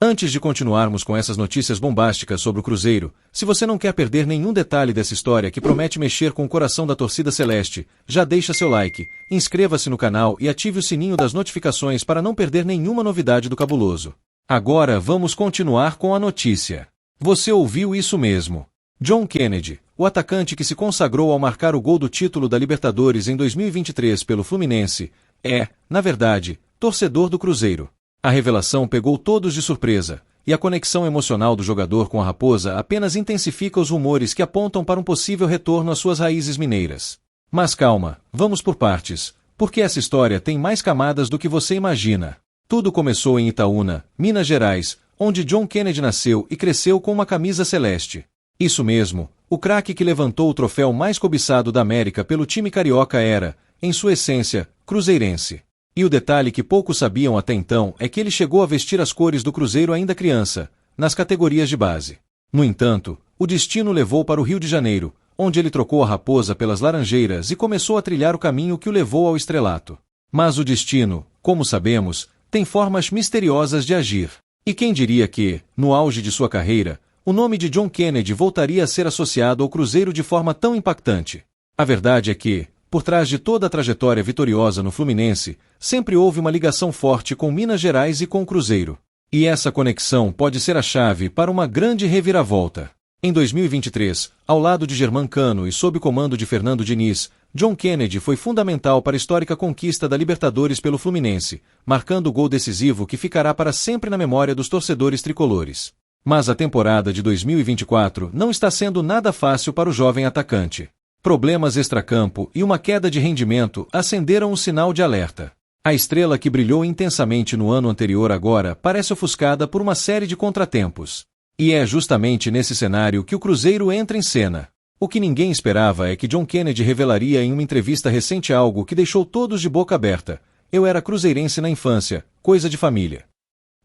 Antes de continuarmos com essas notícias bombásticas sobre o Cruzeiro, se você não quer perder nenhum detalhe dessa história que promete mexer com o coração da torcida celeste, já deixa seu like, inscreva-se no canal e ative o sininho das notificações para não perder nenhuma novidade do cabuloso. Agora vamos continuar com a notícia. Você ouviu isso mesmo. John Kennedy, o atacante que se consagrou ao marcar o gol do título da Libertadores em 2023 pelo Fluminense, é, na verdade, torcedor do Cruzeiro. A revelação pegou todos de surpresa, e a conexão emocional do jogador com a Raposa apenas intensifica os rumores que apontam para um possível retorno às suas raízes mineiras. Mas calma, vamos por partes, porque essa história tem mais camadas do que você imagina. Tudo começou em Itaúna, Minas Gerais, onde John Kennedy nasceu e cresceu com uma camisa celeste. Isso mesmo, o craque que levantou o troféu mais cobiçado da América pelo time carioca era, em sua essência, cruzeirense. E o detalhe que poucos sabiam até então é que ele chegou a vestir as cores do Cruzeiro ainda criança, nas categorias de base. No entanto, o destino levou para o Rio de Janeiro, onde ele trocou a Raposa pelas Laranjeiras e começou a trilhar o caminho que o levou ao estrelato. Mas o destino, como sabemos, tem formas misteriosas de agir. E quem diria que, no auge de sua carreira, o nome de John Kennedy voltaria a ser associado ao Cruzeiro de forma tão impactante? A verdade é que, por trás de toda a trajetória vitoriosa no Fluminense, sempre houve uma ligação forte com Minas Gerais e com o Cruzeiro. E essa conexão pode ser a chave para uma grande reviravolta. Em 2023, ao lado de Germán e sob comando de Fernando Diniz, John Kennedy foi fundamental para a histórica conquista da Libertadores pelo Fluminense, marcando o gol decisivo que ficará para sempre na memória dos torcedores tricolores. Mas a temporada de 2024 não está sendo nada fácil para o jovem atacante. Problemas extracampo e uma queda de rendimento acenderam um sinal de alerta. A estrela que brilhou intensamente no ano anterior agora parece ofuscada por uma série de contratempos. E é justamente nesse cenário que o Cruzeiro entra em cena. O que ninguém esperava é que John Kennedy revelaria em uma entrevista recente algo que deixou todos de boca aberta. Eu era cruzeirense na infância, coisa de família.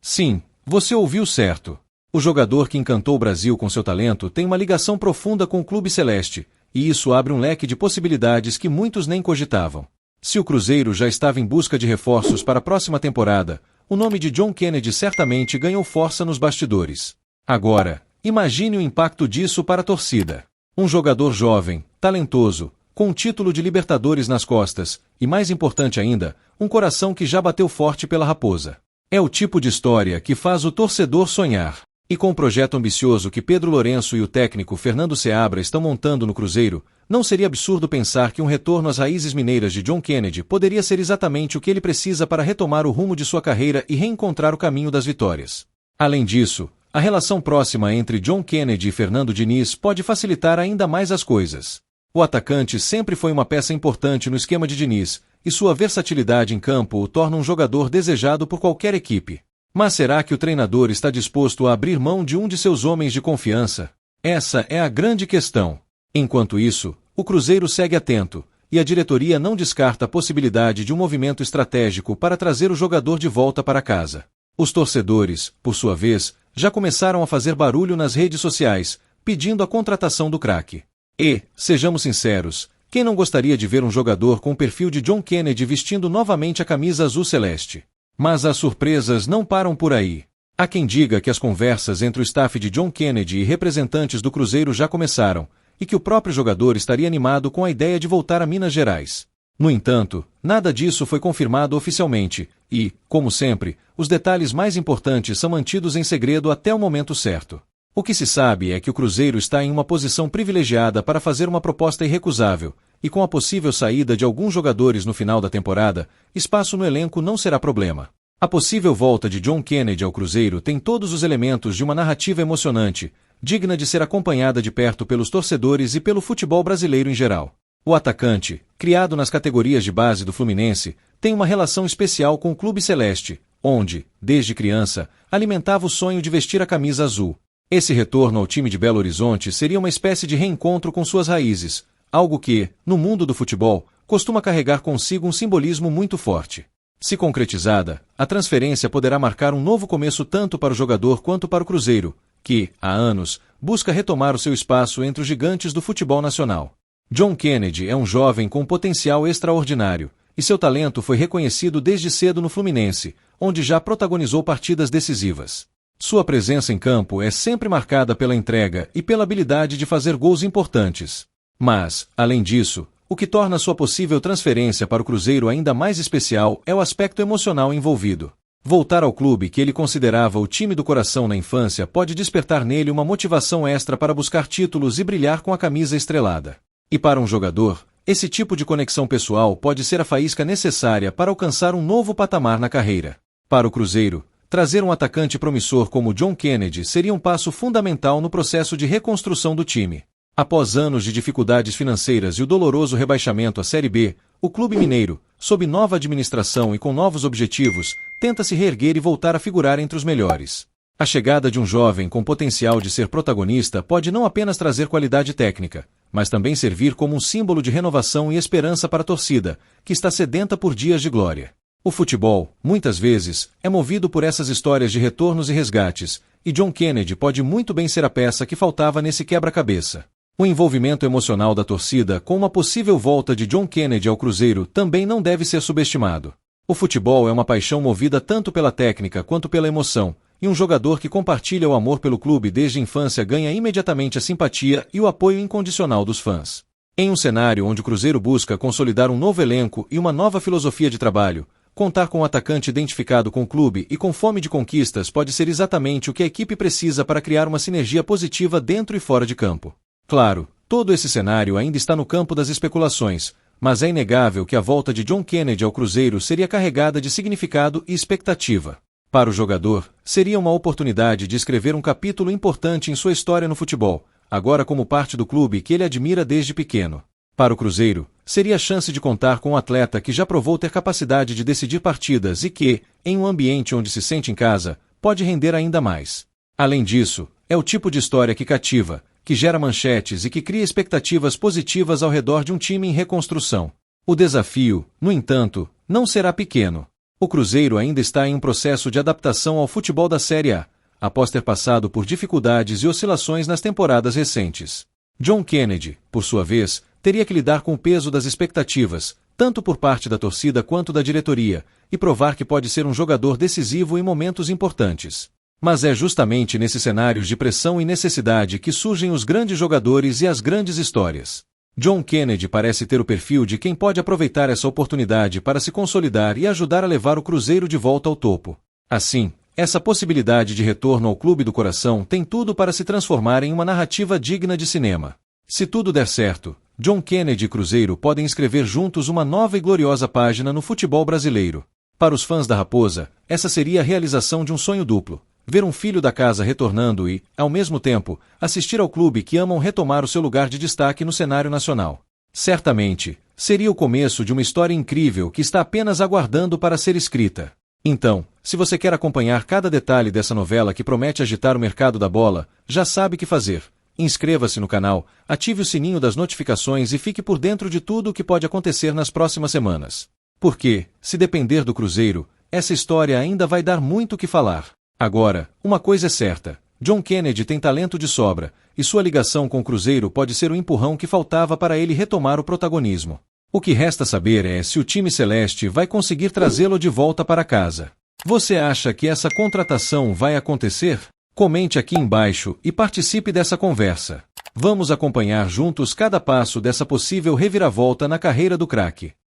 Sim, você ouviu certo. O jogador que encantou o Brasil com seu talento tem uma ligação profunda com o clube celeste, e isso abre um leque de possibilidades que muitos nem cogitavam. Se o Cruzeiro já estava em busca de reforços para a próxima temporada, o nome de John Kennedy certamente ganhou força nos bastidores. Agora, imagine o impacto disso para a torcida. Um jogador jovem, talentoso, com um título de Libertadores nas costas, e mais importante ainda, um coração que já bateu forte pela Raposa. É o tipo de história que faz o torcedor sonhar. E com o projeto ambicioso que Pedro Lourenço e o técnico Fernando Seabra estão montando no Cruzeiro, não seria absurdo pensar que um retorno às raízes mineiras de John Kennedy poderia ser exatamente o que ele precisa para retomar o rumo de sua carreira e reencontrar o caminho das vitórias. Além disso, a relação próxima entre John Kennedy e Fernando Diniz pode facilitar ainda mais as coisas. O atacante sempre foi uma peça importante no esquema de Diniz, e sua versatilidade em campo o torna um jogador desejado por qualquer equipe. Mas será que o treinador está disposto a abrir mão de um de seus homens de confiança? Essa é a grande questão. Enquanto isso, o Cruzeiro segue atento, e a diretoria não descarta a possibilidade de um movimento estratégico para trazer o jogador de volta para casa. Os torcedores, por sua vez, já começaram a fazer barulho nas redes sociais, pedindo a contratação do craque. E, sejamos sinceros, quem não gostaria de ver um jogador com o perfil de John Kennedy vestindo novamente a camisa azul celeste? Mas as surpresas não param por aí. Há quem diga que as conversas entre o staff de John Kennedy e representantes do Cruzeiro já começaram, e que o próprio jogador estaria animado com a ideia de voltar a Minas Gerais. No entanto, nada disso foi confirmado oficialmente, e, como sempre, os detalhes mais importantes são mantidos em segredo até o momento certo. O que se sabe é que o Cruzeiro está em uma posição privilegiada para fazer uma proposta irrecusável, e com a possível saída de alguns jogadores no final da temporada, espaço no elenco não será problema. A possível volta de John Kennedy ao Cruzeiro tem todos os elementos de uma narrativa emocionante, digna de ser acompanhada de perto pelos torcedores e pelo futebol brasileiro em geral. O atacante, criado nas categorias de base do Fluminense, tem uma relação especial com o clube celeste, onde, desde criança, alimentava o sonho de vestir a camisa azul. Esse retorno ao time de Belo Horizonte seria uma espécie de reencontro com suas raízes, algo que, no mundo do futebol, costuma carregar consigo um simbolismo muito forte. Se concretizada, a transferência poderá marcar um novo começo tanto para o jogador quanto para o Cruzeiro, que, há anos, busca retomar o seu espaço entre os gigantes do futebol nacional. John Kennedy é um jovem com potencial extraordinário, e seu talento foi reconhecido desde cedo no Fluminense, onde já protagonizou partidas decisivas. Sua presença em campo é sempre marcada pela entrega e pela habilidade de fazer gols importantes. Mas, além disso, o que torna sua possível transferência para o Cruzeiro ainda mais especial é o aspecto emocional envolvido. Voltar ao clube que ele considerava o time do coração na infância pode despertar nele uma motivação extra para buscar títulos e brilhar com a camisa estrelada. E para um jogador, esse tipo de conexão pessoal pode ser a faísca necessária para alcançar um novo patamar na carreira. Para o Cruzeiro, trazer um atacante promissor como John Kennedy seria um passo fundamental no processo de reconstrução do time. Após anos de dificuldades financeiras e o doloroso rebaixamento à Série B, o clube mineiro, sob nova administração e com novos objetivos, tenta se reerguer e voltar a figurar entre os melhores. A chegada de um jovem com potencial de ser protagonista pode não apenas trazer qualidade técnica, mas também servir como um símbolo de renovação e esperança para a torcida, que está sedenta por dias de glória. O futebol, muitas vezes, é movido por essas histórias de retornos e resgates, e John Kennedy pode muito bem ser a peça que faltava nesse quebra-cabeça. O envolvimento emocional da torcida com uma possível volta de John Kennedy ao Cruzeiro também não deve ser subestimado. O futebol é uma paixão movida tanto pela técnica quanto pela emoção, e um jogador que compartilha o amor pelo clube desde a infância ganha imediatamente a simpatia e o apoio incondicional dos fãs. Em um cenário onde o Cruzeiro busca consolidar um novo elenco e uma nova filosofia de trabalho, contar com um atacante identificado com o clube e com fome de conquistas pode ser exatamente o que a equipe precisa para criar uma sinergia positiva dentro e fora de campo. Claro, todo esse cenário ainda está no campo das especulações, mas é inegável que a volta de John Kennedy ao Cruzeiro seria carregada de significado e expectativa. Para o jogador, seria uma oportunidade de escrever um capítulo importante em sua história no futebol, agora como parte do clube que ele admira desde pequeno. Para o Cruzeiro, seria a chance de contar com um atleta que já provou ter capacidade de decidir partidas e que, em um ambiente onde se sente em casa, pode render ainda mais. Além disso, é o tipo de história que cativa, que gera manchetes e que cria expectativas positivas ao redor de um time em reconstrução. O desafio, no entanto, não será pequeno. O Cruzeiro ainda está em um processo de adaptação ao futebol da Série A, após ter passado por dificuldades e oscilações nas temporadas recentes. John Kennedy, por sua vez, teria que lidar com o peso das expectativas, tanto por parte da torcida quanto da diretoria, e provar que pode ser um jogador decisivo em momentos importantes. Mas é justamente nesses cenários de pressão e necessidade que surgem os grandes jogadores e as grandes histórias. John Kennedy parece ter o perfil de quem pode aproveitar essa oportunidade para se consolidar e ajudar a levar o Cruzeiro de volta ao topo. Assim, essa possibilidade de retorno ao clube do coração tem tudo para se transformar em uma narrativa digna de cinema. Se tudo der certo, John Kennedy e Cruzeiro podem escrever juntos uma nova e gloriosa página no futebol brasileiro. Para os fãs da Raposa, essa seria a realização de um sonho duplo. Ver um filho da casa retornando e, ao mesmo tempo, assistir ao clube que amam retomar o seu lugar de destaque no cenário nacional. Certamente, seria o começo de uma história incrível que está apenas aguardando para ser escrita. Então, se você quer acompanhar cada detalhe dessa novela que promete agitar o mercado da bola, já sabe o que fazer. Inscreva-se no canal, ative o sininho das notificações e fique por dentro de tudo o que pode acontecer nas próximas semanas. Porque, se depender do Cruzeiro, essa história ainda vai dar muito o que falar. Agora, uma coisa é certa, John Kennedy tem talento de sobra, e sua ligação com o Cruzeiro pode ser o empurrão que faltava para ele retomar o protagonismo. O que resta saber é se o time celeste vai conseguir trazê-lo de volta para casa. Você acha que essa contratação vai acontecer? Comente aqui embaixo e participe dessa conversa. Vamos acompanhar juntos cada passo dessa possível reviravolta na carreira do craque.